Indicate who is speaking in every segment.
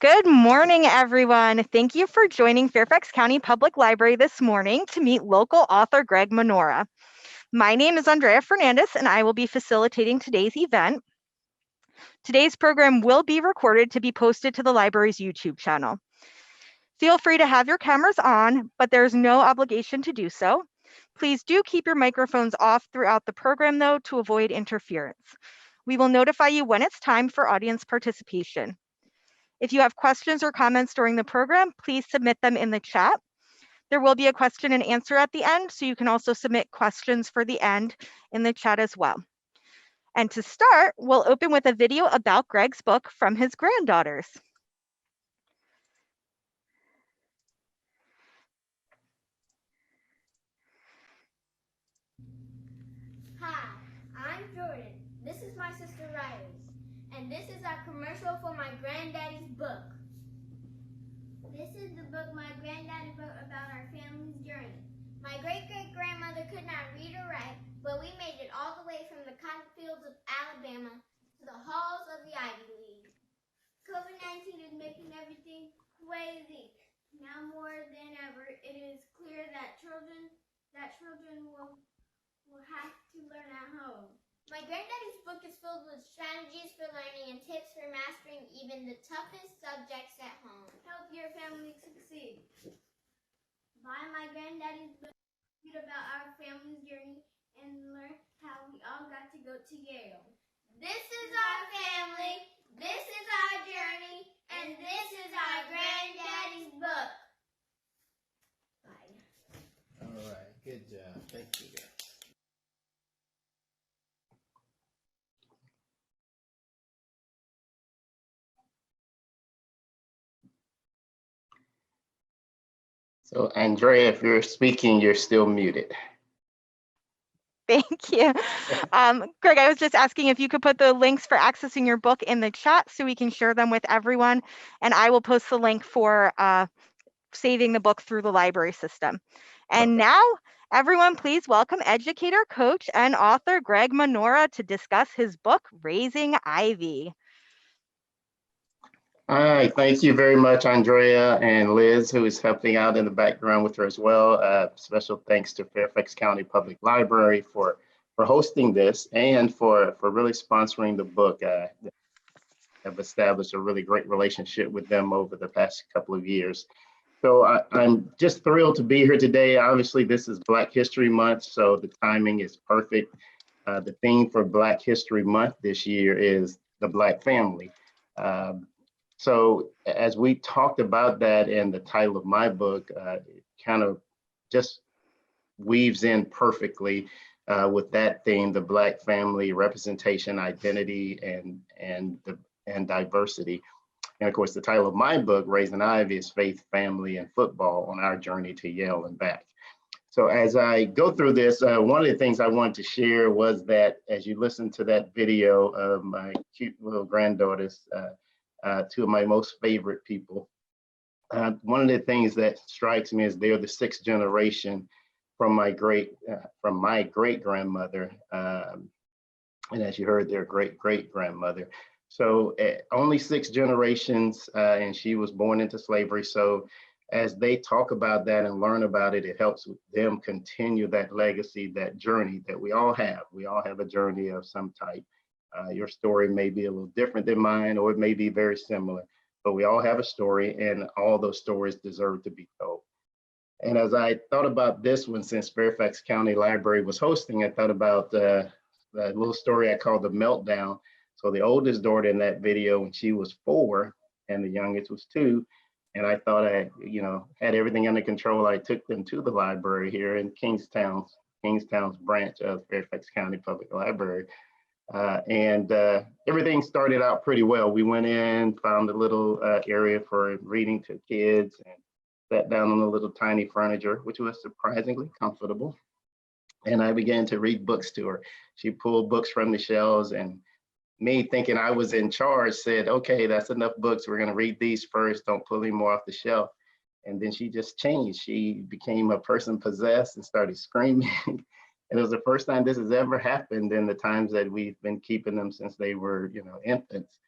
Speaker 1: Good morning, everyone. Thank you for joining Fairfax County Public Library this morning to meet local author Greg Manora. My name is Andrea Fernandez, and I will be facilitating today's event. Today's program will be recorded to be posted to the library's YouTube channel. Feel free to have your cameras on, but there's no obligation to do so. Please do keep your microphones off throughout the program, though, to avoid interference. We will notify you when it's time for audience participation. If you have questions or comments during the program, please submit them in the chat. There will be a question and answer at the end, so you can also submit questions for the end in the chat as well. And to start, we'll open with a video about Greg's book from his granddaughters.
Speaker 2: Hi, I'm Jordan. This is my sister Riley, and this is our commercial for my granddaddy's book. This is the book my granddaddy wrote about our family's journey. My great-great-grandmother could not read or write, but we made it all the way from the cotton fields of Alabama to the halls of the Ivy League. COVID-19 is making everything crazy. Now more than ever, it is clear that children will have to learn at home. My granddaddy's book is filled with strategies for learning and tips for mastering even the toughest subjects at home. Help your family succeed. Buy my granddaddy's book, read about our family's journey, and learn how we all got to go to Yale. This is our family, this is our journey, and this is our granddaddy's book. Bye.
Speaker 3: All right, good job. Thank you, guys. So, Andrea, if you're speaking, you're still muted.
Speaker 1: Thank you. Greg, I was just asking if you could put the links for accessing your book in the chat so we can share them with everyone. And I will post the link for saving the book through the library system. And now, everyone, please welcome educator, coach, and author Greg Manora to discuss his book, Raising Ivy.
Speaker 3: All right, thank you very much, Andrea and Liz, who is helping out in the background with her as well. Special thanks to Fairfax County Public Library for hosting this and for really sponsoring the book. Have established a really great relationship with them over the past couple of years. So I'm just thrilled to be here today. Obviously, this is Black History Month, so the timing is perfect. The theme for Black History Month this year is the Black family. So as we talked about that in the title of my book, it kind of just weaves in perfectly with that theme, the Black family, representation, identity, and diversity. And of course, the title of my book, Raising Ivy, is Faith, Family, and Football on Our Journey to Yale and Back. So as I go through this, one of the things I wanted to share was that as you listen to that video of my cute little granddaughters, two of my most favorite people, one of the things that strikes me is they're the sixth generation from my great grandmother, and as you heard, their great great grandmother. So only 6 generations, and she was born into slavery. So as they talk about that and learn about it, it helps them continue that legacy, that journey that we all have. We all have a journey of some type. Your story may be a little different than mine, or it may be very similar, but we all have a story, and all those stories deserve to be told. And as I thought about this one, since Fairfax County Library was hosting, I thought about the little story I called The Meltdown. So the oldest daughter in that video, when she was 4 and the youngest was 2, and I thought I, had everything under control. I took them to the library here in Kingstown's branch of Fairfax County Public Library. And everything started out pretty well. We went in, found a little area for reading to kids, and sat down on a little tiny furniture, which was surprisingly comfortable. And I began to read books to her. She pulled books from the shelves, and me thinking I was in charge said, okay, that's enough books. We're gonna read these first, don't pull any more off the shelf. And then she just changed. She became a person possessed and started screaming. And it was the first time this has ever happened in the times that we've been keeping them since they were, infants.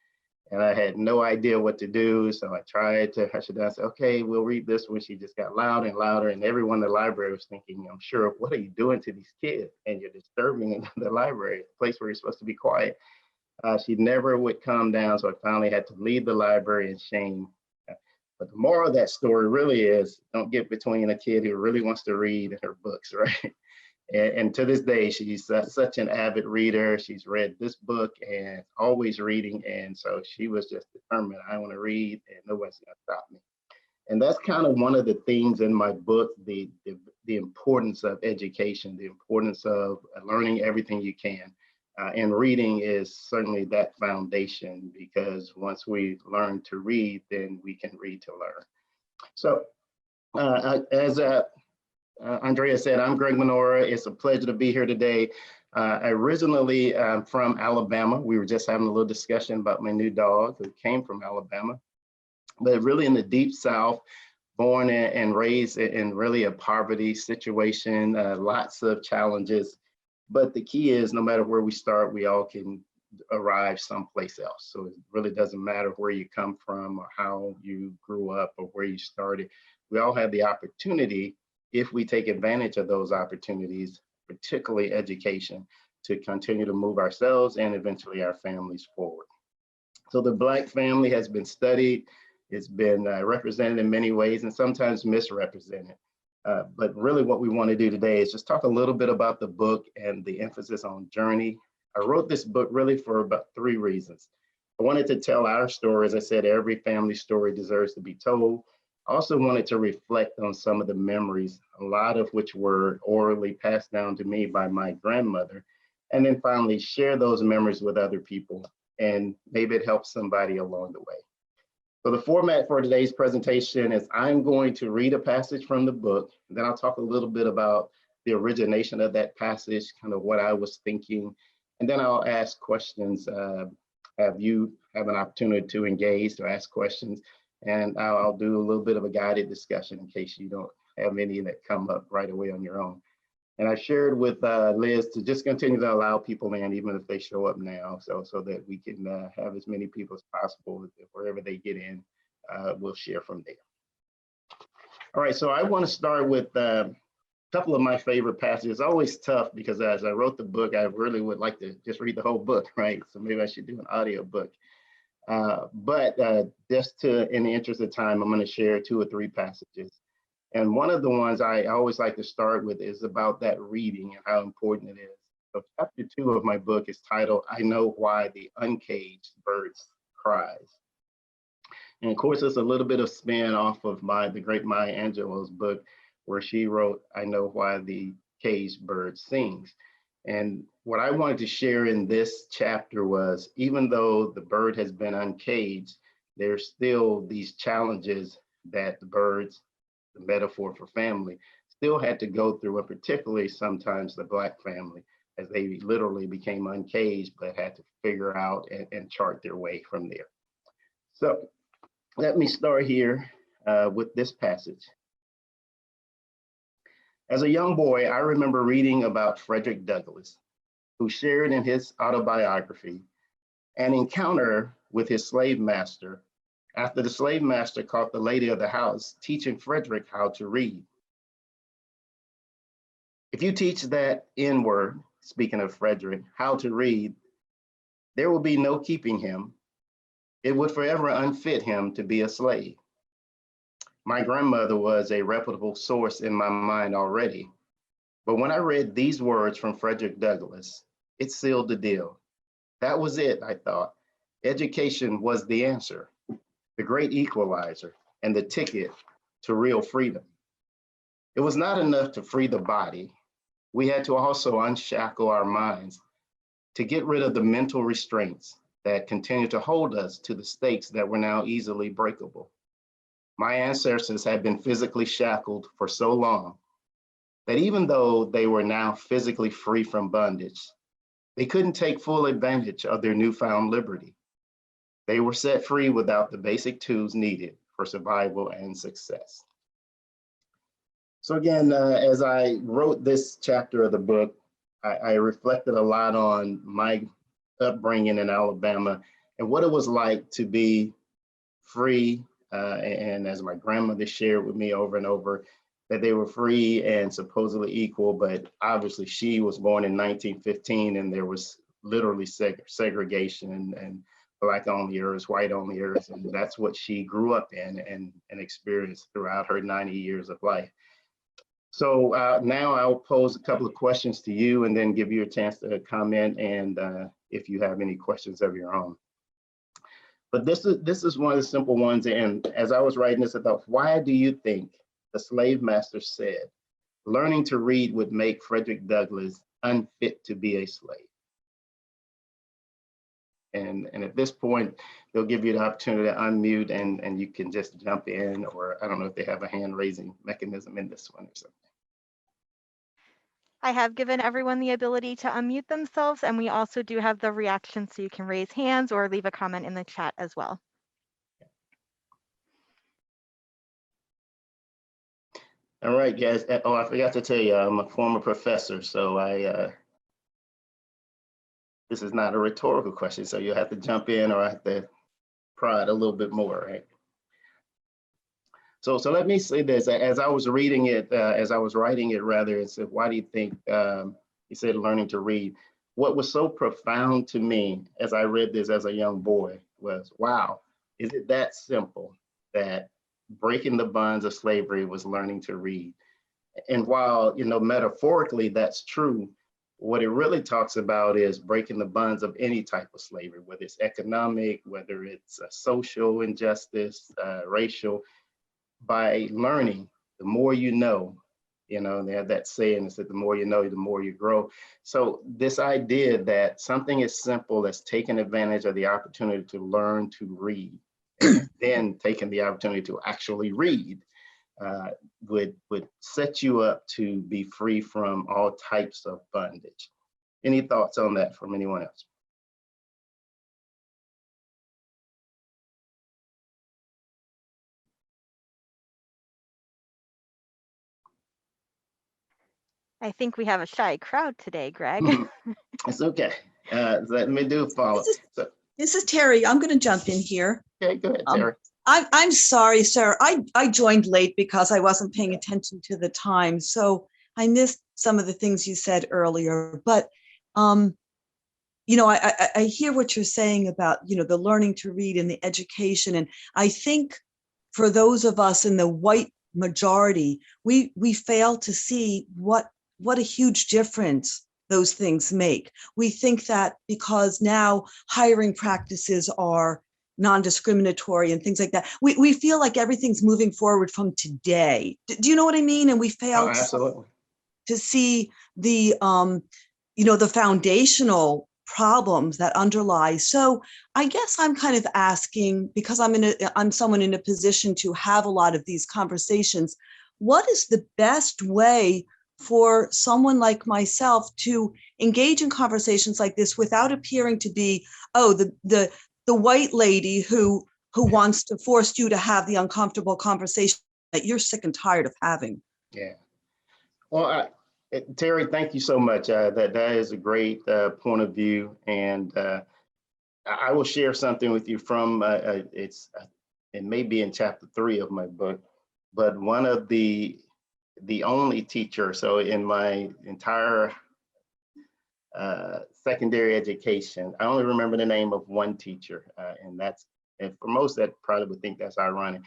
Speaker 3: And I had no idea what to do. So I tried to hush it down. I said, okay, we'll read this one. She just got louder and louder. And everyone in the library was thinking, I'm sure, what are you doing to these kids? And you're disturbing the library, a place where you're supposed to be quiet. She never would calm down. So I finally had to leave the library in shame. But the moral of that story really is don't get between a kid who really wants to read and her books, right? And to this day, she's such an avid reader. She's read this book and always reading. And so she was just determined, I want to read and nobody's going to stop me. And that's kind of one of the themes in my book, the importance of education, the importance of learning everything you can. And reading is certainly that foundation, because once we learn to read, then we can read to learn. So as Andrea said, I'm Greg Manora. It's a pleasure to be here today. Originally from Alabama. We were just having a little discussion about my new dog who came from Alabama, but really in the deep South, born and raised in really a poverty situation, lots of challenges. But the key is no matter where we start, we all can arrive someplace else. So it really doesn't matter where you come from or how you grew up or where you started. We all have the opportunity, if we take advantage of those opportunities, particularly education, to continue to move ourselves and eventually our families forward. So the Black family has been studied, it's been represented in many ways and sometimes misrepresented. But really what we want to do today is just talk a little bit about the book and the emphasis on journey. I wrote this book really for about 3 reasons. I wanted to tell our story. As I said, every family story deserves to be told. I also wanted to reflect on some of the memories, a lot of which were orally passed down to me by my grandmother, and then finally share those memories with other people, and maybe it helps somebody along the way. So the format for today's presentation is I'm going to read a passage from the book, and then I'll talk a little bit about the origination of that passage, kind of what I was thinking, and then I'll ask questions, have you have an opportunity to engage, to ask questions, and I'll do a little bit of a guided discussion in case you don't have any that come up right away on your own. And I shared with Liz to just continue to allow people in, even if they show up now, so that we can have as many people as possible. Wherever they get in, we'll share from there. All right, so I want to start with a couple of my favorite passages. It's always tough because as I wrote the book, I really would like to just read the whole book, right? So maybe I should do an audio book. But just in the interest of time, I'm going to share 2 or 3 passages. And one of the ones I always like to start with is about that reading and how important it is. So chapter 2 of my book is titled, I Know Why the Uncaged Birds Cries. And of course, it's a little bit of spin off of the great Maya Angelou's book, where she wrote, I Know Why the Caged Bird Sings. And what I wanted to share in this chapter was, even though the bird has been uncaged, there's still these challenges that the birds, the metaphor for family, still had to go through, and particularly sometimes the Black family, as they literally became uncaged, but had to figure out and chart their way from there. So let me start here with this passage. As a young boy, I remember reading about Frederick Douglass, who shared in his autobiography an encounter with his slave master after the slave master caught the lady of the house teaching Frederick how to read. If you teach that N-word, speaking of Frederick, how to read, there will be no keeping him. It would forever unfit him to be a slave. My grandmother was a reputable source in my mind already, but when I read these words from Frederick Douglass, it sealed the deal. That was it, I thought. Education was the answer, the great equalizer, and the ticket to real freedom. It was not enough to free the body. We had to also unshackle our minds to get rid of the mental restraints that continue to hold us to the stakes that were now easily breakable. My ancestors had been physically shackled for so long that even though they were now physically free from bondage, they couldn't take full advantage of their newfound liberty. They were set free without the basic tools needed for survival and success. So again, as I wrote this chapter of the book, I reflected a lot on my upbringing in Alabama and what it was like to be free. And as my grandmother shared with me over and over, that they were free and supposedly equal, but obviously she was born in 1915 and there was literally segregation and Black only areas, white only areas, and that's what she grew up in and experienced throughout her 90 years of life. So now I'll pose a couple of questions to you and then give you a chance to comment and if you have any questions of your own. But this is one of the simple ones, and as I was writing this, I thought, why do you think the slave master said learning to read would make Frederick Douglass unfit to be a slave? And at this point, they'll give you the opportunity to unmute and you can just jump in, or I don't know if they have a hand raising mechanism in this one or something.
Speaker 1: I have given everyone the ability to unmute themselves, and we also do have the reaction, so you can raise hands or leave a comment in the chat as well.
Speaker 3: All right, guys. Oh, I forgot to tell you, I'm a former professor, so this is not a rhetorical question, so you'll have to jump in or I have to prod a little bit more, right? So let me say this, as I was reading it, as I was writing it rather, it said, why do you think, he said learning to read. What was so profound to me as I read this as a young boy was, wow, is it that simple that breaking the bonds of slavery was learning to read? And while, metaphorically that's true, what it really talks about is breaking the bonds of any type of slavery, whether it's economic, whether it's social injustice, racial. By learning, the more you know, they have that saying, it's that the more you know, the more you grow. So this idea that something as simple as taking advantage of the opportunity to learn to read, and then taking the opportunity to actually read, would set you up to be free from all types of bondage. Any thoughts on that from anyone else?
Speaker 1: I think we have a shy crowd today, Greg.
Speaker 3: It's okay. Let me do a follow.
Speaker 4: This is Terry. I'm going to jump in here.
Speaker 3: Okay, go ahead, Terry.
Speaker 4: I'm sorry, sir. I joined late because I wasn't paying attention to the time. So I missed some of the things you said earlier. But, I hear what you're saying about, the learning to read and the education. And I think for those of us in the white majority, we fail to see what a huge difference those things make. We think that because now hiring practices are non-discriminatory and things like that, we feel like everything's moving forward from today. Do you know what I mean? And we fail to see the, the foundational problems that underlie. So I guess I'm kind of asking, because I'm someone in a position to have a lot of these conversations, what is the best way for someone like myself to engage in conversations like this without appearing to be, the white lady who wants to force you to have the uncomfortable conversation that you're sick and tired of having?
Speaker 3: Yeah. Well, Terry, thank you so much. That is a great point of view, and I will share something with you from it may be in chapter 3 of my book, but one of the only teacher. So in my entire secondary education, I only remember the name of one teacher, and for most that probably would think that's ironic,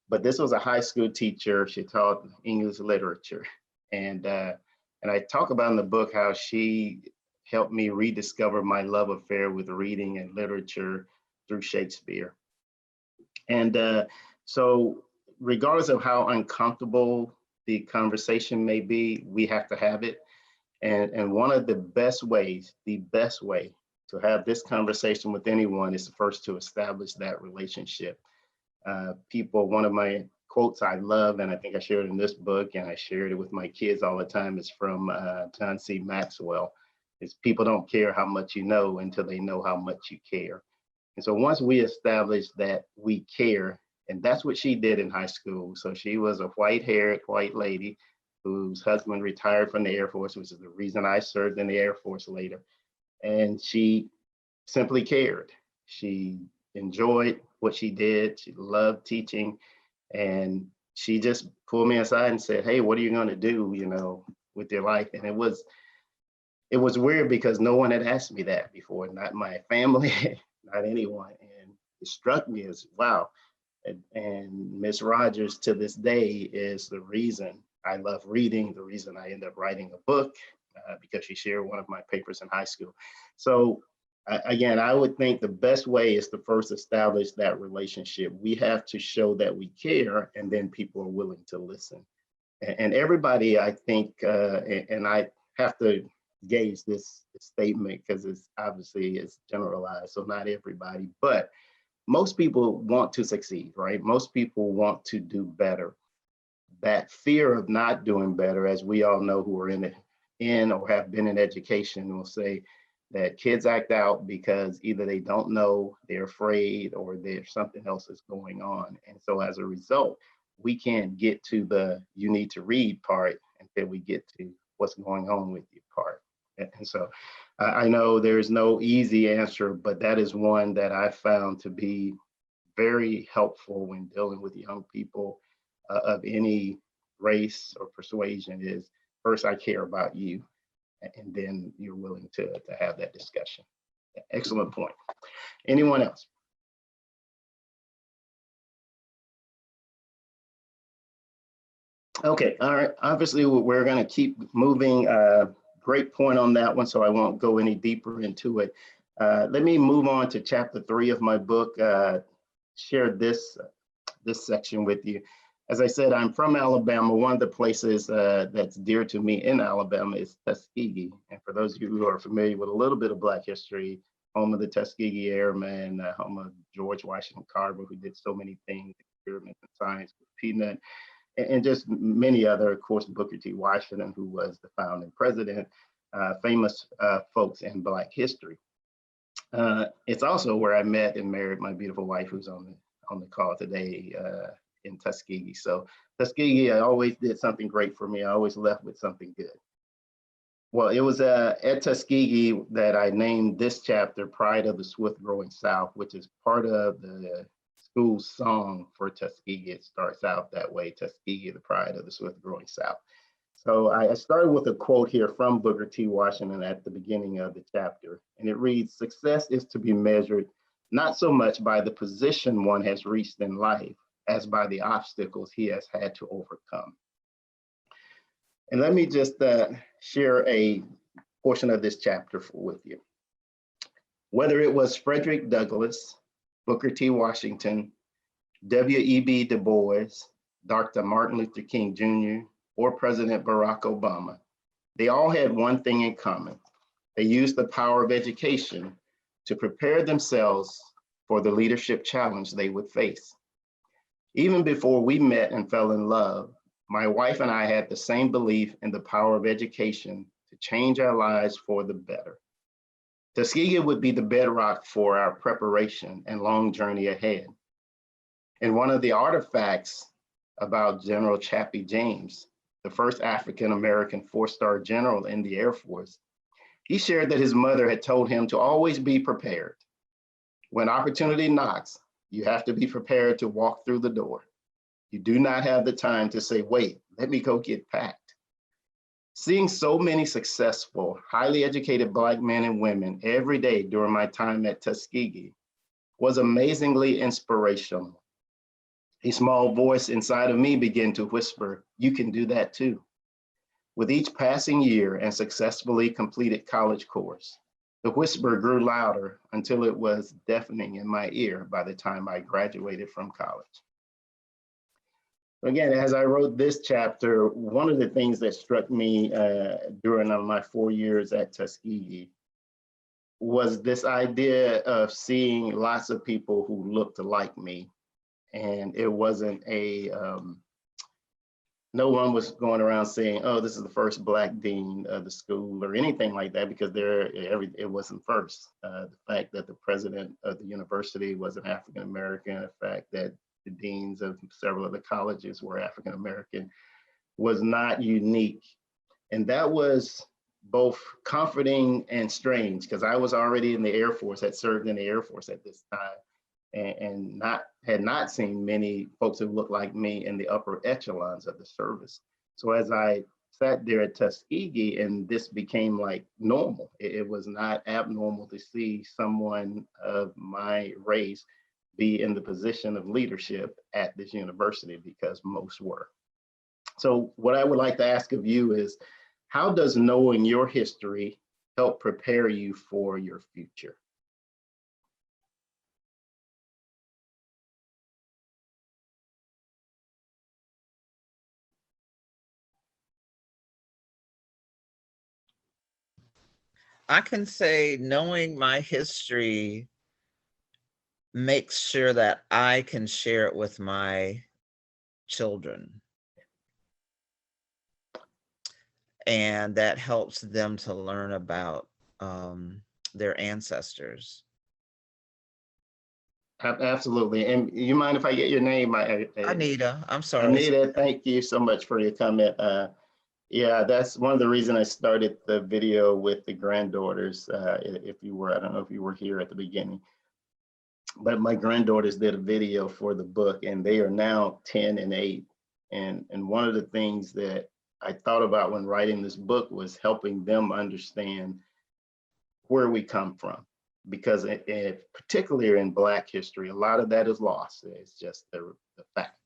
Speaker 3: but this was a high school teacher. She taught English literature, and I talk about in the book how she helped me rediscover my love affair with reading and literature through Shakespeare. And so regardless of how uncomfortable the conversation may be, we have to have it. And one of the best way to have this conversation with anyone is first to establish that relationship. One of my quotes I love, and I think I shared it in this book, and I shared it with my kids all the time, is from John C. Maxwell. It's people don't care how much you know until they know how much you care. And so once we establish that we care, and that's what she did in high school. So she was a white-haired white lady whose husband retired from the Air Force, which is the reason I served in the Air Force later. And she simply cared. She enjoyed what she did. She loved teaching. And she just pulled me aside and said, "Hey, what are you going to do, with your life?" And it was weird because no one had asked me that before, not my family, not anyone. And it struck me as, wow. And Miss Rogers to this day is the reason I love reading, the reason I end up writing a book, because she shared one of my papers in high school. So again, I would think the best way is to first establish that relationship. We have to show that we care, and then people are willing to listen. And everybody, I think, and I have to gauge this statement because it's generalized, so not everybody, but most people want to succeed, right? Most people want to do better. That fear of not doing better, as we all know who are in or have been in education, will say that kids act out because either they don't know, they're afraid, or there's something else that's going on. And so as a result, we can't get to the "you need to read" part until we get to what's going on with you part. And so I know there's no easy answer, but that is one that I found to be very helpful when dealing with young people of any race or persuasion is, first, I care about you, and then you're willing to have that discussion. Excellent point. Anyone else? Okay, all right. Obviously, we're going to keep moving. Great point on that one, so I won't go any deeper into it. Let me move on to chapter 3 of my book. Share this section with you. As I said, I'm from Alabama. One of the places that's dear to me in Alabama is Tuskegee. And for those of you who are familiar with a little bit of Black history, home of the Tuskegee Airmen, home of George Washington Carver, who did so many things, experiments in science with peanut, and just many other, of course, Booker T. Washington, who was the founding president, famous folks in Black history. It's also where I met and married my beautiful wife, who's on the call today, in Tuskegee. So Tuskegee, I always did something great for me. I always left with something good. Well, it was at Tuskegee that I named this chapter "Pride of the Swift Growing South," which is part of the school song for Tuskegee. It starts out that way: Tuskegee, the pride of the swift growing South. So I started with a quote here from Booker T. Washington at the beginning of the chapter, and it reads, "Success is to be measured not so much by the position one has reached in life as by the obstacles he has had to overcome." And let me just share a portion of this chapter with you. Whether it was Frederick Douglass, Booker T. Washington, W.E.B. Du Bois, Dr. Martin Luther King Jr., or President Barack Obama, they all had one thing in common. They used the power of education to prepare themselves for the leadership challenge they would face. Even before we met and fell in love, my wife and I had the same belief in the power of education to change our lives for the better. Tuskegee would be the bedrock for our preparation and long journey ahead. And one of the artifacts about General Chappie James, the first African-American four-star general in the Air Force, he shared that his mother had told him to always be prepared. When opportunity knocks, you have to be prepared to walk through the door. You do not have the time to say, "Wait, let me go get packed." Seeing so many successful, highly educated Black men and women every day during my time at Tuskegee was amazingly inspirational. A small voice inside of me began to whisper, "You can do that too." With each passing year and successfully completed college course, the whisper grew louder until it was deafening in my ear by the time I graduated from college. Again, as I wrote this chapter, one of the things that struck me during my 4 years at Tuskegee was this idea of seeing lots of people who looked like me. And it wasn't no one was going around saying, "Oh, this is the first Black dean of the school," or anything like that, because it wasn't first. The fact that the president of the university was an African-American, the fact that the deans of several of the colleges were African-American was not unique. And that was both comforting and strange, because I was already in the Air Force, had served in the Air Force at this time, and had not seen many folks who looked like me in the upper echelons of the service. So as I sat there at Tuskegee, and this became like normal, it was not abnormal to see someone of my race be in the position of leadership at this university, because most were. So what I would like to ask of you is, how does knowing your history help prepare you for your future?
Speaker 5: I can say knowing my history makes sure that I can share it with my children. And that helps them to learn about their ancestors.
Speaker 3: Absolutely. And you mind if I get your name?
Speaker 5: Anita, I'm sorry.
Speaker 3: Anita, thank you so much for your comment. Yeah, that's one of the reasons I started the video with the granddaughters. If you were, I don't know if you were here at the beginning, but my granddaughters did a video for the book, and they are now 10 and 8. And one of the things that I thought about when writing this book was helping them understand where we come from, because particularly in Black history, a lot of that is lost. It's just the fact.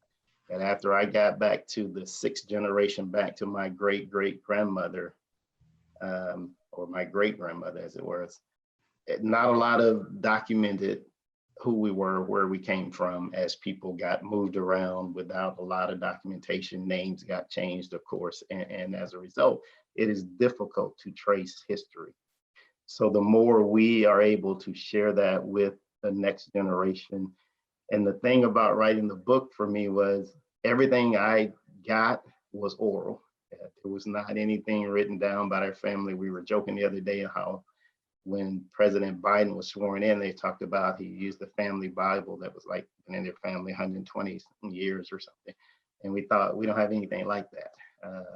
Speaker 3: And after I got back to the 6th generation, back to my great-great-grandmother, or my great-grandmother, as it was, not a lot of documented who we were, where we came from, as people got moved around without a lot of documentation. Names got changed, of course, and as a result, it is difficult to trace history. So the more we are able to share that with the next generation. And the thing about writing the book for me was everything I got was oral. There was not anything written down by our family. We were joking the other day how when President Biden was sworn in, they talked about he used the family Bible that was like in their family 120 years or something. And we thought, we don't have anything like that.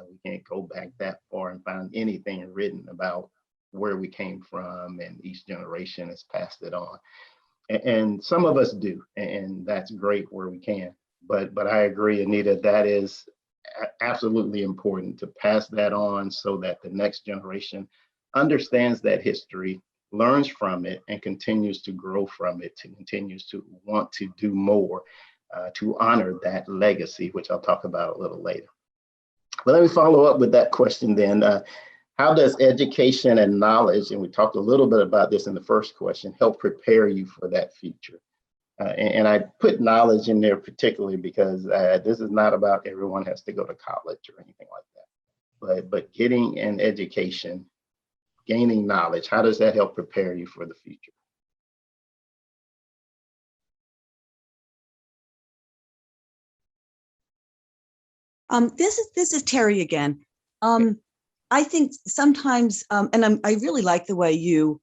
Speaker 3: We can't go back that far and find anything written about where we came from, and each generation has passed it on. And some of us do, and that's great where we can. But I agree, Anita, that is absolutely important to pass that on so that the next generation understands that history, learns from it, and continues to grow from it, continues to want to do more to honor that legacy, which I'll talk about a little later. But let me follow up with that question then. How does education and knowledge, and we talked a little bit about this in the first question, help prepare you for that future? And I put knowledge in there particularly because this is not about everyone has to go to college or anything like that. But getting an education, gaining knowledge, how does that help prepare you for the future?
Speaker 4: This is Terry again. I think sometimes, and I really like the way you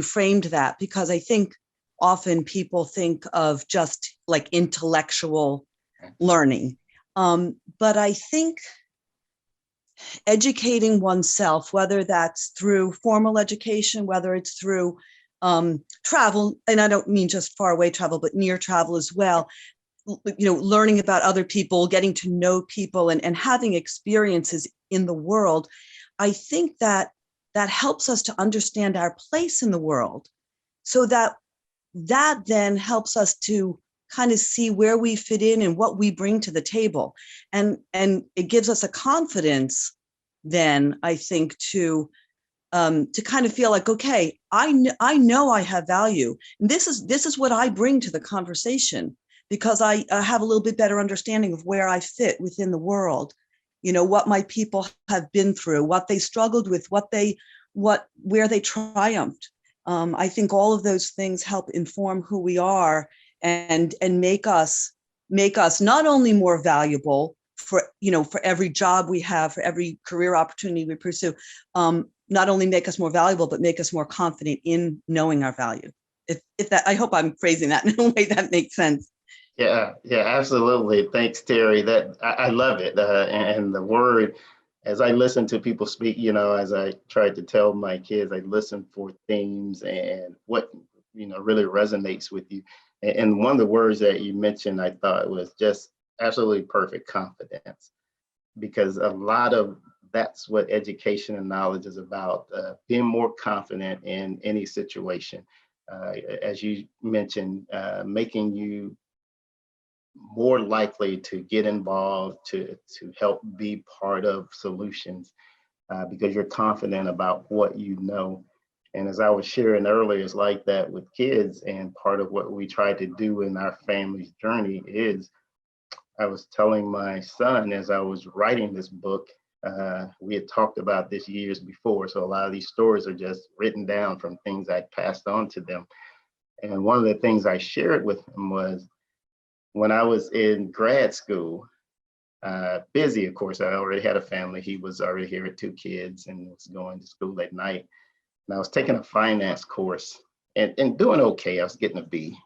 Speaker 4: framed that, because I think often people think of just like intellectual learning. But I think educating oneself, whether that's through formal education, whether it's through travel, and I don't mean just far away travel, but near travel as well, learning about other people, getting to know people, and having experiences in the world, I think that helps us to understand our place in the world, so that then helps us to kind of see where we fit in and what we bring to the table. And it gives us a confidence then, I think, to kind of feel like, okay, I know I have value. And this is what I bring to the conversation, because I have a little bit better understanding of where I fit within the world, what my people have been through, what they struggled with, where they triumphed. I think all of those things help inform who we are and make us not only more valuable for every job we have, for every career opportunity we pursue, not only make us more valuable, but make us more confident in knowing our value. If that, I hope I'm phrasing that in a way that makes sense.
Speaker 3: Yeah, absolutely. Thanks, Terry. That I love it. And the word as I listen to people speak, as I tried to tell my kids, I listen for themes and what, really resonates with you. And one of the words that you mentioned, I thought was just absolutely perfect: confidence. Because a lot of that's what education and knowledge is about, being more confident in any situation. As you mentioned, making you more likely to get involved, to help be part of solutions, because you're confident about what you know. And as I was sharing earlier, it's like that with kids. And part of what we try to do in our family's journey is, I was telling my son as I was writing this book, we had talked about this years before. So a lot of these stories are just written down from things I passed on to them. And one of the things I shared with him was, when I was in grad school, busy, of course, I already had a family. He was already here with 2 kids and was going to school at night. And I was taking a finance course and doing okay. I was getting a B.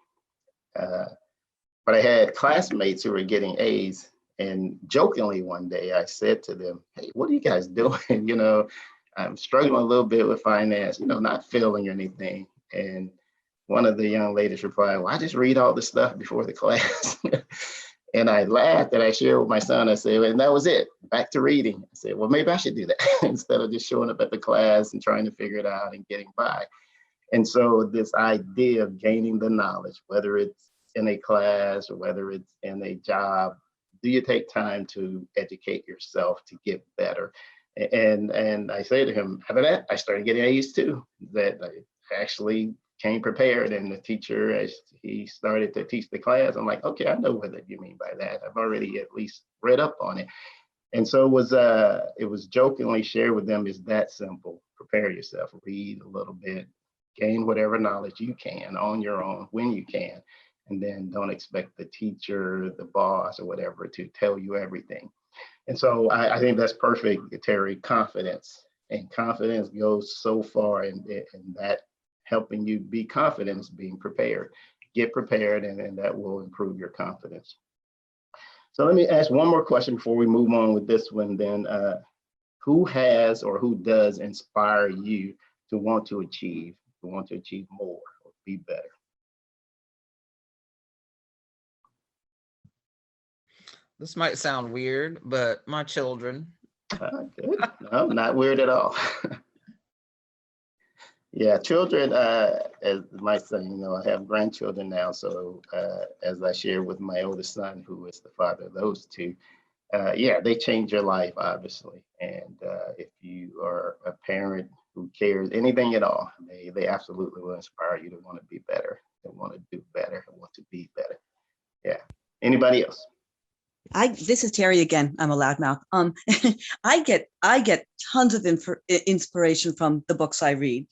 Speaker 3: But I had classmates who were getting A's. And jokingly one day I said to them, "Hey, what are you guys doing?" I'm struggling a little bit with finance, not failing or anything. And one of the young ladies replied, "Well, I just read all this stuff before the class." And I laughed and I shared with my son. I said, and that was it, back to reading. I said, well, maybe I should do that instead of just showing up at the class and trying to figure it out and getting by. And so this idea of gaining the knowledge, whether it's in a class or whether it's in a job, do you take time to educate yourself to get better? And I say to him, after that, I started getting A's too, that I actually came prepared. And the teacher, as he started to teach the class, I'm like, okay, I know what you mean by that. I've already at least read up on it. And so it was jokingly shared with them, is that simple. Prepare yourself, read a little bit, gain whatever knowledge you can on your own when you can. And then don't expect the teacher, the boss, or whatever to tell you everything. And so I think that's perfect, Terry. Confidence. And confidence goes so far in that helping you be confident is being prepared. Get prepared, and that will improve your confidence. So let me ask one more question before we move on with this one then. Who has or who does inspire you to want to achieve more or be better?
Speaker 5: This might sound weird, but my children.
Speaker 3: Good. No, not weird at all. Yeah, children, as my son, I have grandchildren now. So as I share with my oldest son, who is the father of those 2, yeah, they change your life, obviously. And if you are a parent who cares anything at all, they absolutely will inspire you to want to be better, to want to do better, and want to be better. Yeah. Anybody else?
Speaker 4: This is Terry again. I'm a loudmouth. I get tons of inspiration from the books I read,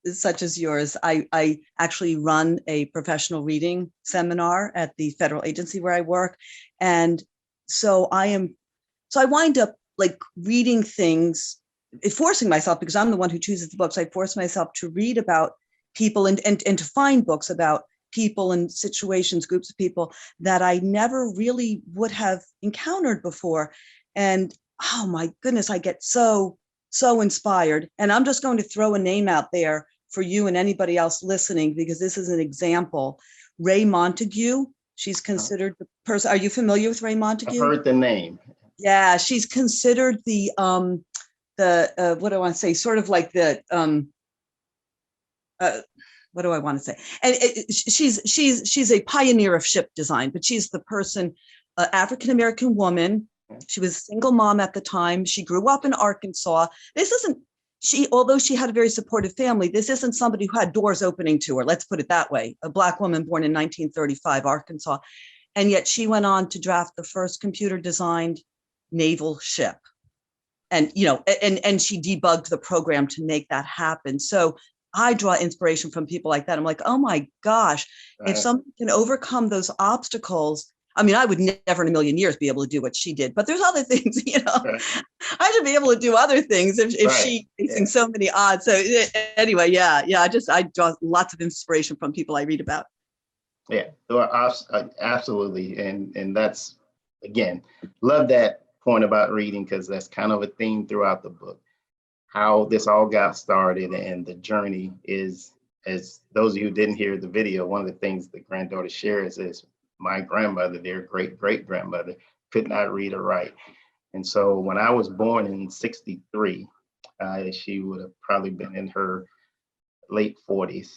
Speaker 4: such as yours. I actually run a professional reading seminar at the federal agency where I work, and so I wind up like reading things, forcing myself, because I'm the one who chooses the books. I force myself to read about people and to find books about people and situations, groups of people that I never really would have encountered before. And oh my goodness, I get so inspired. And I'm just going to throw a name out there for you and anybody else listening, because this is an example. Ray Montague, she's considered the person. Are you familiar with Ray Montague?
Speaker 3: I've heard the name.
Speaker 4: Yeah, she's considered the what do I want to say? Sort of like the what do I want to say? And she's a pioneer of ship design, but she's the person, African-American woman. She was a single mom at the time. She grew up in Arkansas. Although she had a very supportive family, this isn't somebody who had doors opening to her. Let's put it that way. A Black woman born in 1935, Arkansas. And yet she went on to draft the first computer designed naval ship. And, and she debugged the program to make that happen. So I draw inspiration from people like that. I'm like, oh my gosh, if someone can overcome those obstacles, I mean, I would never in a million years be able to do what she did, but there's other things,
Speaker 3: Right.
Speaker 4: I should be able to do other things if she's facing so many odds. So anyway, I draw lots of inspiration from people I read about.
Speaker 3: Yeah, absolutely. And that's, again, love that point about reading, because that's kind of a theme throughout the book. How this all got started and the journey is, as those of you who didn't hear the video, one of the things the granddaughter shares is my grandmother, their great-great-grandmother, could not read or write. And so when I was born in 63, she would have probably been in her late 40s.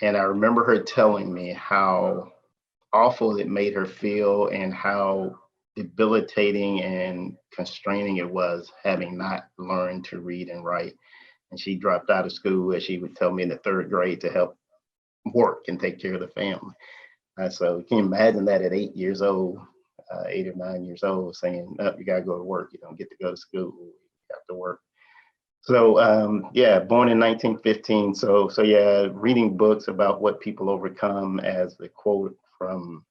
Speaker 3: And I remember her telling me how awful it made her feel and how debilitating and constraining it was having not learned to read and write. And she dropped out of school, as she would tell me, in the 3rd grade to help work and take care of the family. So can you imagine that at 8 years old, 8 or 9 years old, saying, oh, you gotta go to work, you don't get to go to school, you have to work. So yeah, born in 1915. So yeah, reading books about what people overcome, as the quote from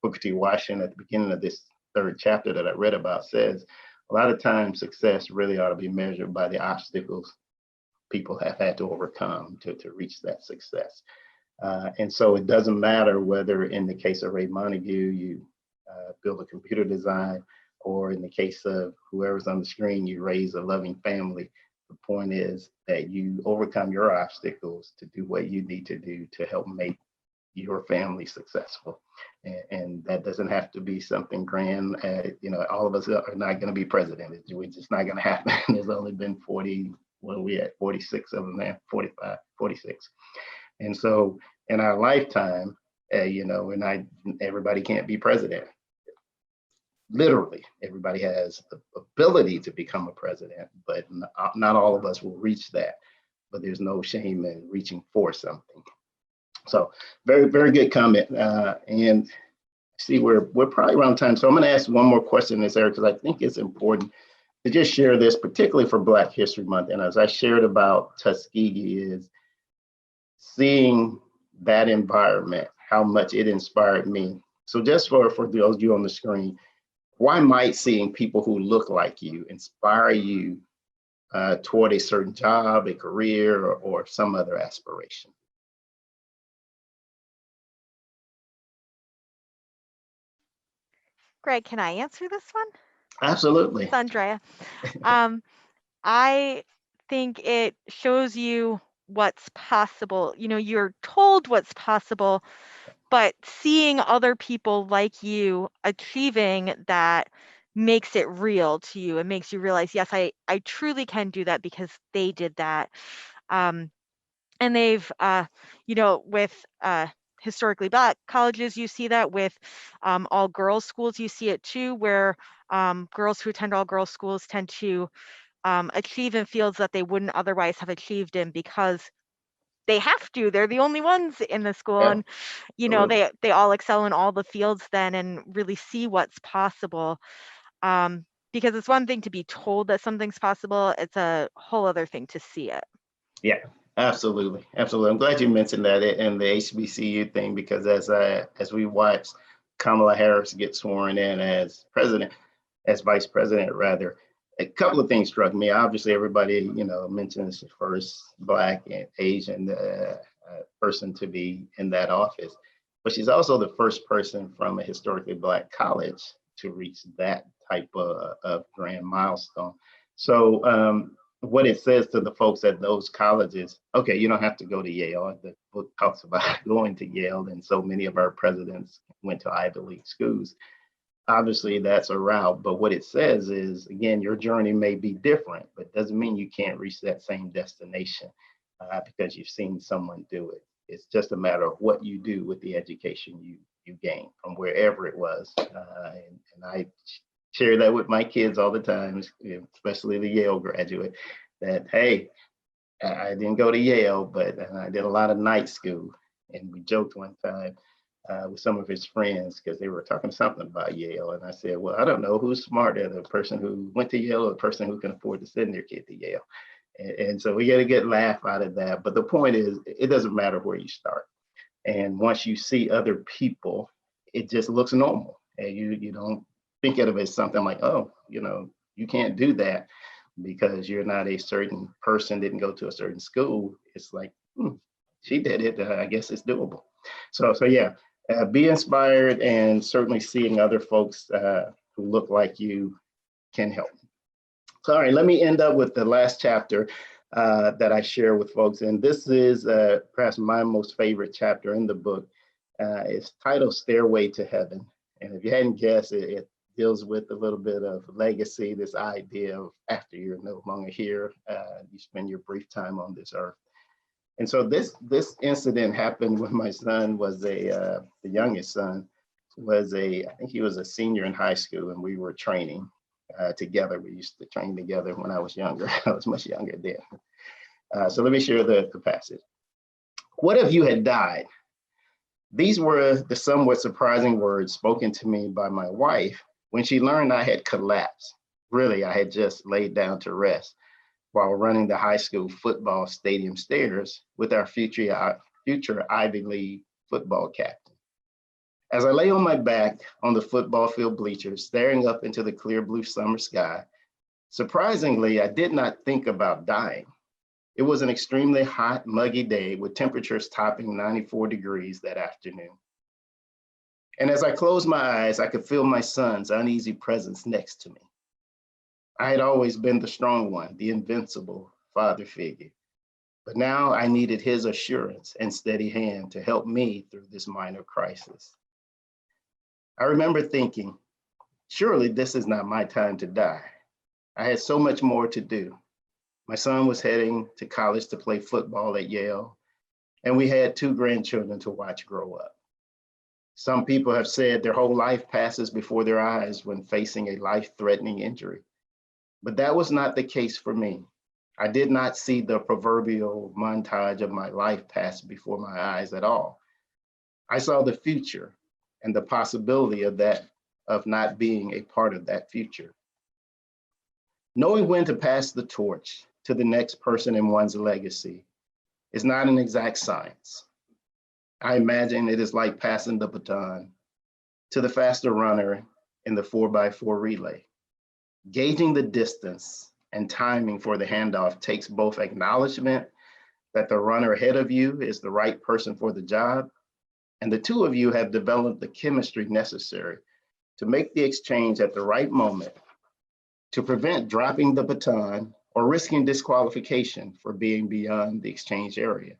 Speaker 3: Booker T. Washington at the beginning of this 3rd chapter that I read about says, a lot of times success really ought to be measured by the obstacles people have had to overcome to reach that success. And so it doesn't matter whether in the case of Ray Montague, you build a computer design, or in the case of whoever's on the screen, you raise a loving family. The point is that you overcome your obstacles to do what you need to do to help make your family successful. And that doesn't have to be something grand. All of us are not going to be president. It's just not going to happen. There's only been 40, what are we at, 46 of them now, 45, 46. And so in our lifetime, everybody can't be president. Literally, everybody has the ability to become a president, but not all of us will reach that. But there's no shame in reaching for something. So very, very good comment. And see, we're probably around time. So I'm going to ask one more question in this area, because I think it's important to just share this, particularly for Black History Month. And as I shared about Tuskegee, is seeing that environment, how much it inspired me. So just for those of you on the screen, why might seeing people who look like you inspire you toward a certain job, a career, or some other aspiration?
Speaker 1: Greg, can I answer this one?
Speaker 3: Absolutely.
Speaker 1: It's Andrea. I think it shows you what's possible. You're told what's possible, but seeing other people like you achieving that makes it real to you. It makes you realize, yes, I truly can do that because they did that. And they've, with historically Black colleges, you see that. With all girls schools, you see it too, where girls who attend all girls schools tend to achieve in fields that they wouldn't otherwise have achieved in, because they have to. They're the only ones in the school.
Speaker 3: Yeah,
Speaker 1: And
Speaker 3: absolutely.
Speaker 1: they all excel in all the fields then, and really see what's possible. Because it's one thing to be told that something's possible, it's a whole other thing to see it.
Speaker 3: Yeah, absolutely. Absolutely. I'm glad you mentioned that and the HBCU thing, because as we watch Kamala Harris get sworn in as vice president rather, a couple of things struck me. Obviously, everybody, mentions the first Black and Asian person to be in that office, but she's also the first person from a historically Black college to reach that type of grand milestone. So what it says to the folks at those colleges, okay, you don't have to go to Yale. The book talks about going to Yale, and so many of our presidents went to Ivy League schools. Obviously, that's a route, but what it says is, again, your journey may be different, but doesn't mean you can't reach that same destination because you've seen someone do it. It's just a matter of what you do with the education you gain from wherever it was. And I share that with my kids all the time, especially the Yale graduate, that, hey, I didn't go to Yale, but I did a lot of night school. And we joked one time with some of his friends, because they were talking something about Yale. And I said, well, I don't know who's smarter, the person who went to Yale or the person who can afford to send their kid to Yale. And so we get a good laugh out of that. But the point is, it doesn't matter where you start. And once you see other people, it just looks normal. And you don't think of it as something like, oh, you can't do that because you're not a certain person, didn't go to a certain school. It's like, she did it. I guess it's doable. So yeah, be inspired, and certainly seeing other folks who look like you can help. So, all right, let me end up with the last chapter that I share with folks. And this is perhaps my most favorite chapter in the book. It's titled Stairway to Heaven. And if you hadn't guessed, it deals with a little bit of legacy, this idea of after you're no longer here, you spend your brief time on this earth. And so this incident happened when my son was the youngest son I think he was a senior in high school, and we were training together. We used to train together when I was younger. I was much younger then. So let me share the passage. What if you had died? These were the somewhat surprising words spoken to me by my wife when she learned I had collapsed. Really, I had just laid down to rest while running the high school football stadium stairs with our future Ivy League football captain. As I lay on my back on the football field bleachers, staring up into the clear blue summer sky, surprisingly, I did not think about dying. It was an extremely hot, muggy day with temperatures topping 94 degrees that afternoon. And as I closed my eyes, I could feel my son's uneasy presence next to me. I had always been the strong one, the invincible father figure. But now I needed his assurance and steady hand to help me through this minor crisis. I remember thinking, surely this is not my time to die. I had so much more to do. My son was heading to college to play football at Yale, and we had 2 grandchildren to watch grow up. Some people have said their whole life passes before their eyes when facing a life-threatening injury. But that was not the case for me. I did not see the proverbial montage of my life pass before my eyes at all. I saw the future and the possibility of not being a part of that future. Knowing when to pass the torch to the next person in one's legacy is not an exact science. I imagine it is like passing the baton to the faster runner in the 4x4 relay. Gauging the distance and timing for the handoff takes both acknowledgement that the runner ahead of you is the right person for the job, and the two of you have developed the chemistry necessary to make the exchange at the right moment to prevent dropping the baton or risking disqualification for being beyond the exchange area.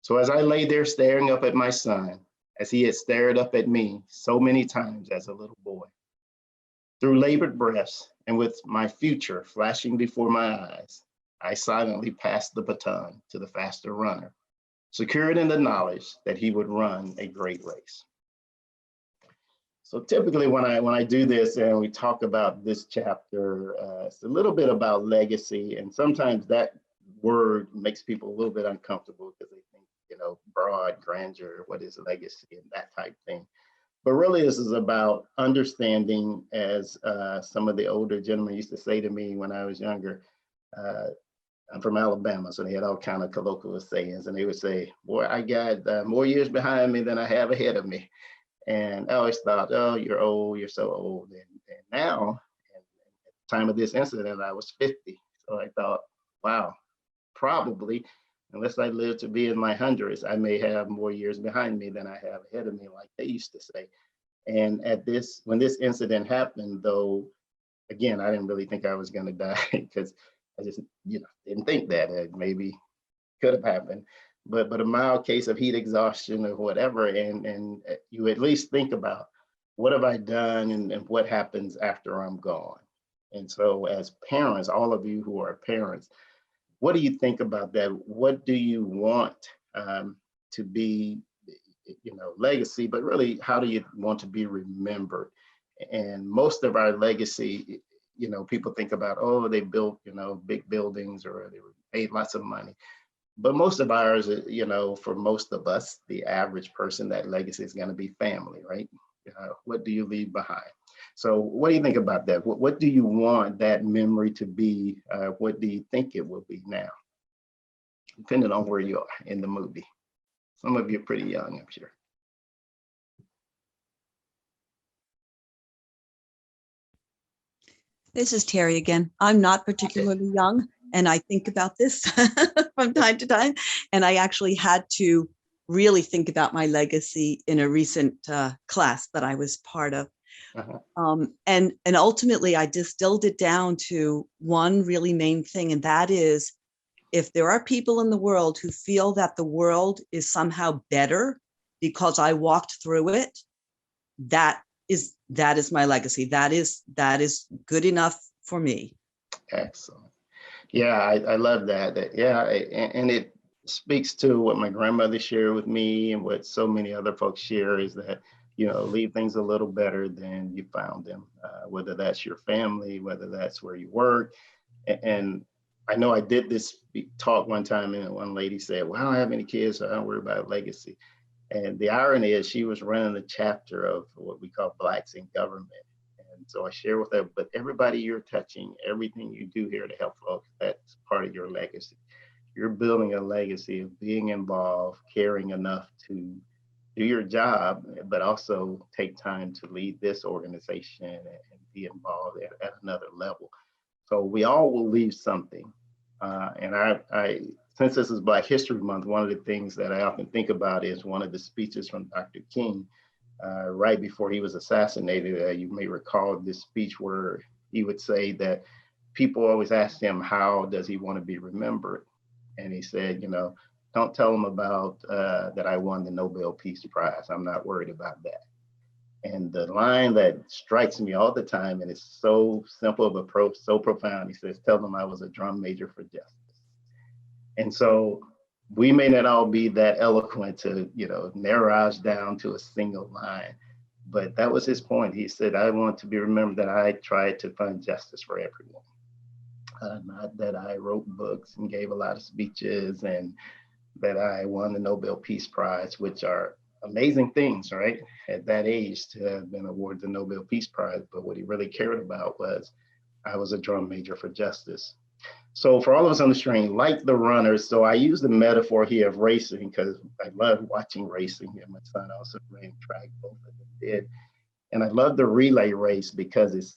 Speaker 3: So as I lay there staring up at my son, as he had stared up at me so many times as a little boy, through labored breaths and with my future flashing before my eyes, I silently passed the baton to the faster runner, secured in the knowledge that he would run a great race. So typically when I do this and we talk about this chapter, it's a little bit about legacy, and sometimes that word makes people a little bit uncomfortable because they think, broad grandeur, what is legacy and that type thing. But really, this is about understanding, as some of the older gentlemen used to say to me when I was younger. I'm from Alabama, so they had all kind of colloquial sayings, and they would say, boy, I got more years behind me than I have ahead of me. And I always thought, oh, you're old, you're so old. And now, at the time of this incident, I was 50. So I thought, wow, probably, unless I live to be in my hundreds, I may have more years behind me than I have ahead of me, like they used to say. And when this incident happened, though, again, I didn't really think I was going to die because I just, didn't think that it maybe could have happened. But a mild case of heat exhaustion or whatever, and you at least think about, what have I done and what happens after I'm gone? And so as parents, all of you who are parents, what do you think about that? What do you want to be, legacy, but really, how do you want to be remembered? And most of our legacy, people think about, oh, they built, big buildings or they made lots of money. But most of ours, for most of us, the average person, that legacy is going to be family, right? What do you leave behind? So what do you think about that? What do you want that memory to be? What do you think it will be now? Depending on where you are in the movie. Some of you are pretty young, I'm sure.
Speaker 4: This is Terry again. I'm not particularly young, and I think about this from time to time. And I actually had to really think about my legacy in a recent class that I was part of. And ultimately, I distilled it down to one really main thing, and that is, if there are people in the world who feel that the world is somehow better because I walked through it, that is my legacy. That is good enough for me.
Speaker 3: Excellent. Yeah, I love that. Yeah, and it speaks to what my grandmother shared with me and what so many other folks share, is that, leave things a little better than you found them, whether that's your family, whether that's where you work. And I know I did this talk one time, and one lady said, well, I don't have any kids, so I don't worry about legacy. And the irony is, she was running a chapter of what we call Blacks in Government. And so I share with her, but everybody you're touching, everything you do here to help folks, that's part of your legacy. You're building a legacy of being involved, caring enough to do your job, but also take time to lead this organization and be involved at another level. So we all will leave something. And I, since this is Black History Month, one of the things that I often think about is one of the speeches from Dr. King right before he was assassinated. You may recall this speech where he would say that people always ask him, how does he want to be remembered? And he said, don't tell him about that I won the Nobel Peace Prize. I'm not worried about that. And the line that strikes me all the time, and it's so simple but so profound, he says, tell them I was a drum major for justice. And so we may not all be that eloquent to, narrow us down to a single line, but that was his point. He said, I want to be remembered that I tried to find justice for everyone. Not that I wrote books and gave a lot of speeches and that I won the Nobel Peace Prize, which are amazing things, right? At that age, to have been awarded the Nobel Peace Prize. But what he really cared about was I was a drum major for justice. So for all of us on the stream, like the runners, so I use the metaphor here of racing because I love watching racing, and my son also ran track, both of them did. And I love the relay race because it's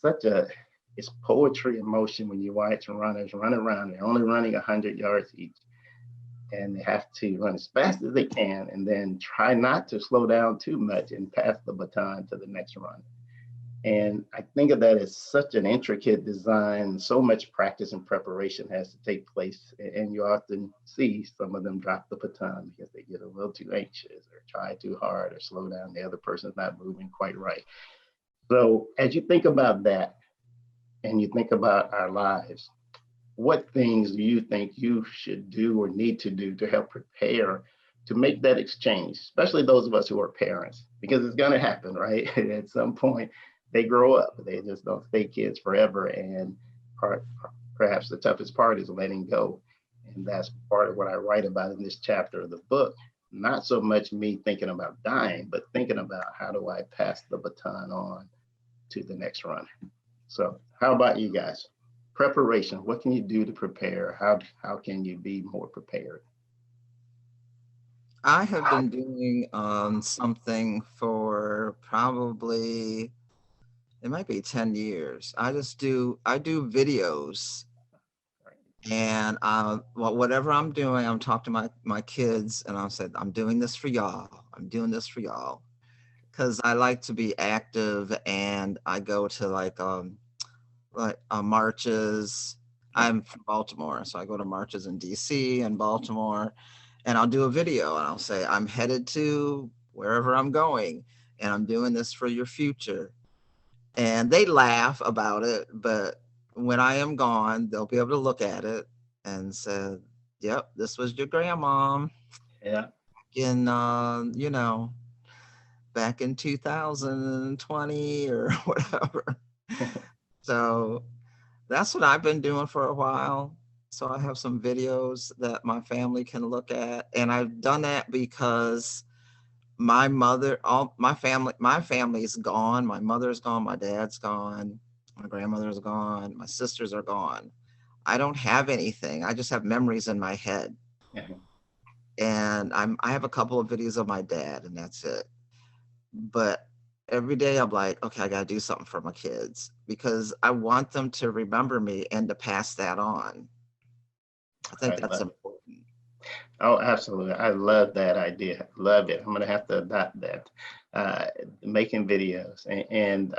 Speaker 3: it's poetry in motion when you watch runners run around. They're only running 100 yards each, and they have to run as fast as they can and then try not to slow down too much and pass the baton to the next runner. And I think of that as such an intricate design. So much practice and preparation has to take place. And you often see some of them drop the baton because they get a little too anxious or try too hard or slow down. The other person's not moving quite right. So as you think about that and you think about our lives, what things do you think you should do or need to do to help prepare to make that exchange, especially those of us who are parents, because it's going to happen, right? At some point, they grow up. They just don't stay kids forever. And perhaps the toughest part is letting go. And that's part of what I write about in this chapter of the book. Not so much me thinking about dying, but thinking about how do I pass the baton on to the next runner. So how about you guys? Preparation, what can you do to prepare? How can you be more prepared?
Speaker 5: I have been doing something for probably, it might be 10 years. I do videos, and whatever I'm doing, I'm talking to my kids, and I said, I'm doing this for y'all. I'm doing this for y'all. Because I like to be active, and I go to like marches. I'm from Baltimore, so I go to marches in DC and Baltimore, and I'll do a video and I'll say, I'm headed to wherever I'm going, and I'm doing this for your future. And they laugh about it, but when I am gone, they'll be able to look at it and say, yep, this was your grandmom.
Speaker 3: Yeah.
Speaker 5: Back in 2020 or whatever. So that's what I've been doing for a while. So I have some videos that my family can look at. And I've done that because my family's gone. My mother's gone, my dad's gone, my grandmother's gone, my sisters are gone. I don't have anything. I just have memories in my head.
Speaker 3: Yeah.
Speaker 5: And I have a couple of videos of my dad, and that's it. But every day I'm like, okay, I got to do something for my kids because I want them to remember me and to pass that on. I think that's important.
Speaker 3: Oh, absolutely. I love that idea. Love it. I'm going to have to adopt that. making videos. And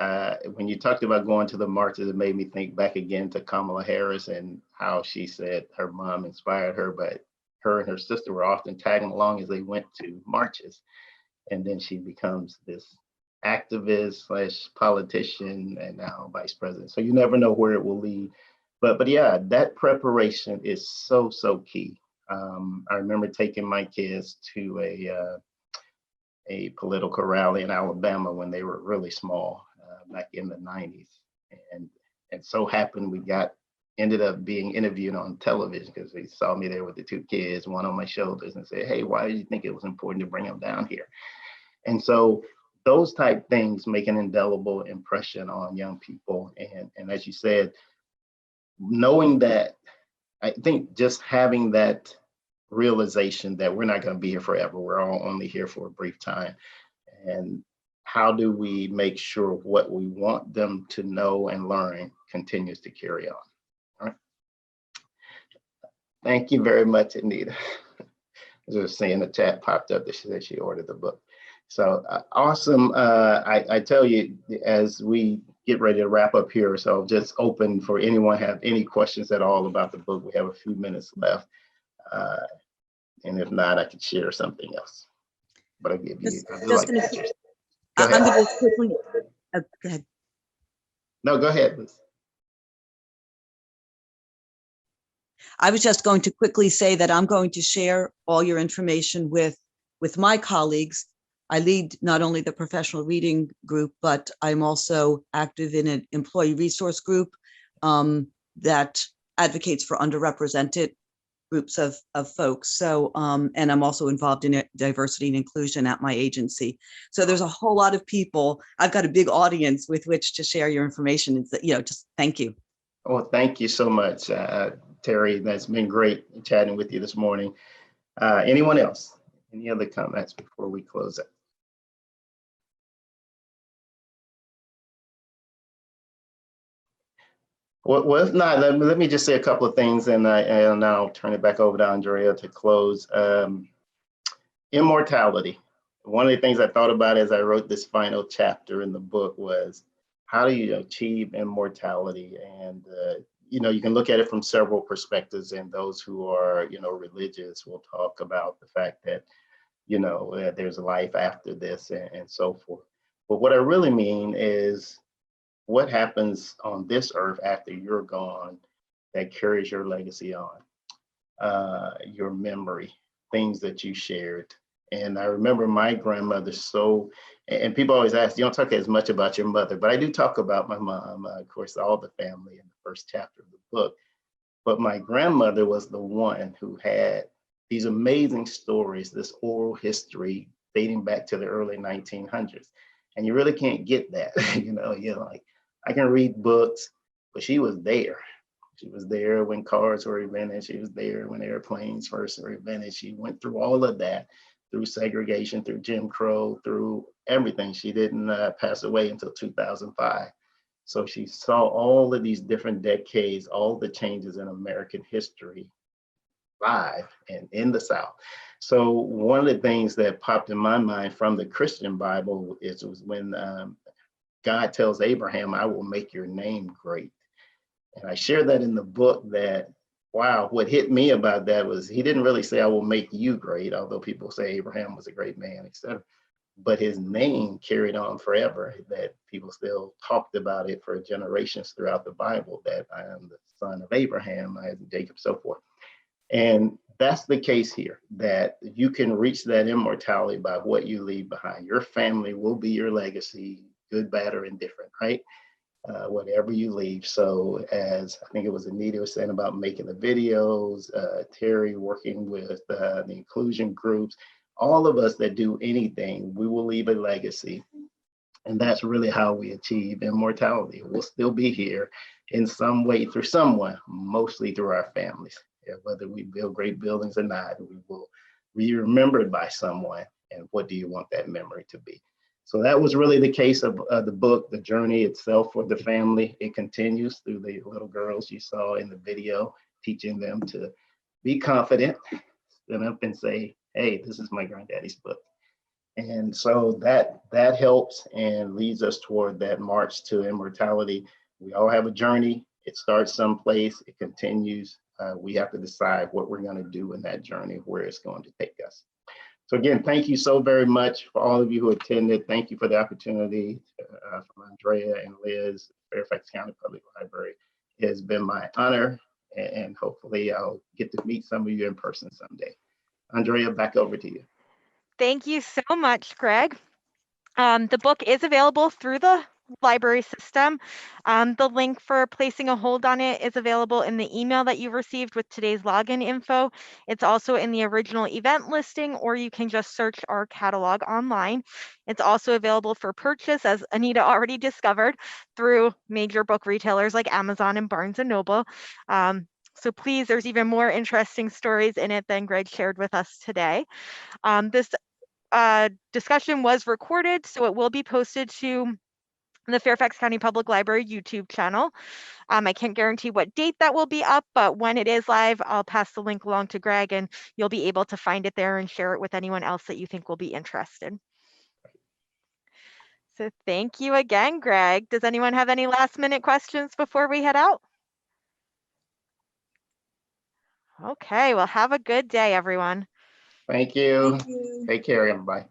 Speaker 3: when you talked about going to the marches, it made me think back again to Kamala Harris and how she said her mom inspired her, but her and her sister were often tagging along as they went to marches. And then she becomes this activist slash politician and now vice president. So you never know where it will lead. But yeah, that preparation is so, so key. I remember taking my kids to a political rally in Alabama when they were really small, back in the 90s. And so happened we ended up being interviewed on television because they saw me there with the two kids, one on my shoulders, and said, "Hey, why did you think it was important to bring them down here?" And so those type things make an indelible impression on young people. And as you said, knowing that, I think just having that realization that we're not going to be here forever, we're all only here for a brief time. And how do we make sure what we want them to know and learn continues to carry on? All right. Thank you very much, Anita. As I was saying, the chat popped up that she said she ordered the book. So awesome. I tell you, as we get ready to wrap up here, so just open for anyone have any questions at all about the book. We have a few minutes left. And if not, I could share something else. But I'll give you.
Speaker 4: I'm going to quickly. Go ahead.
Speaker 3: No, go ahead, Liz.
Speaker 4: I was just going to quickly say that I'm going to share all your information with my colleagues. I lead not only the professional reading group, but I'm also active in an employee resource group that advocates for underrepresented groups of folks. So, and I'm also involved in diversity and inclusion at my agency. So there's a whole lot of people. I've got a big audience with which to share your information. It's, just thank you.
Speaker 3: Oh, thank you so much, Terry. That's been great chatting with you this morning. Anyone else? Any other comments before we close it? Well, if not, let me just say a couple of things, and I'll turn it back over to Andrea to close. Immortality. One of the things I thought about as I wrote this final chapter in the book was, how do you achieve immortality? And you can look at it from several perspectives, and those who are religious will talk about the fact that there's a life after this and so forth. But what I really mean is, what happens on this earth after you're gone that carries your legacy on, your memory, things that you shared. And I remember my grandmother and people always ask, you don't talk as much about your mother, but I do talk about my mom, of course, all the family in the first chapter of the book. But my grandmother was the one who had these amazing stories, this oral history dating back to the early 1900s. And you really can't get that, you're like, I can read books, but she was there. She was there when cars were invented. She was there when airplanes first were invented. She went through all of that, through segregation, through Jim Crow, through everything. She didn't pass away until 2005. So she saw all of these different decades, all the changes in American history live and in the South. So one of the things that popped in my mind from the Christian Bible was when God tells Abraham, I will make your name great. And I share that in the book that, wow, what hit me about that was he didn't really say, I will make you great, although people say Abraham was a great man, etc. But his name carried on forever, that people still talked about it for generations throughout the Bible, that I am the son of Abraham, I am Jacob, so forth. And that's the case here, that you can reach that immortality by what you leave behind. Your family will be your legacy, good, bad, or indifferent, right? Whatever you leave. So as I think it was Anita was saying about making the videos, Terry working with the inclusion groups, all of us that do anything, we will leave a legacy. And that's really how we achieve immortality. We'll still be here in some way through someone, mostly through our families. Yeah, whether we build great buildings or not, we will be remembered by someone. And what do you want that memory to be? So that was really the case of the book, the journey itself for the family. It continues through the little girls you saw in the video, teaching them to be confident, stand up and say, hey, this is my granddaddy's book. And so that helps and leads us toward that march to immortality. We all have a journey. It starts someplace, it continues. We have to decide what we're going to do in that journey, where it's going to take us. So again, thank you so very much for all of you who attended. Thank you for the opportunity from Andrea and Liz, Fairfax County Public Library. It has been my honor, and hopefully I'll get to meet some of you in person someday. Andrea, back over to you.
Speaker 1: Thank you so much, Greg. The book is available through the library system. The link for placing a hold on it is available in the email that you received with today's login info. It's also in the original event listing, or you can just search our catalog online. It's also available for purchase, as Anita already discovered, through major book retailers like Amazon and Barnes & Noble. So please, there's even more interesting stories in it than Greg shared with us today. This discussion was recorded, so it will be posted to the Fairfax County Public Library YouTube channel. I can't guarantee what date that will be up, but when it is live, I'll pass the link along to Greg and you'll be able to find it there and share it with anyone else that you think will be interested. So thank you again, Greg. Does anyone have any last minute questions before we head out? Okay, well, have a good day, everyone.
Speaker 3: Thank you.
Speaker 4: Thank you.
Speaker 3: Take care, everybody.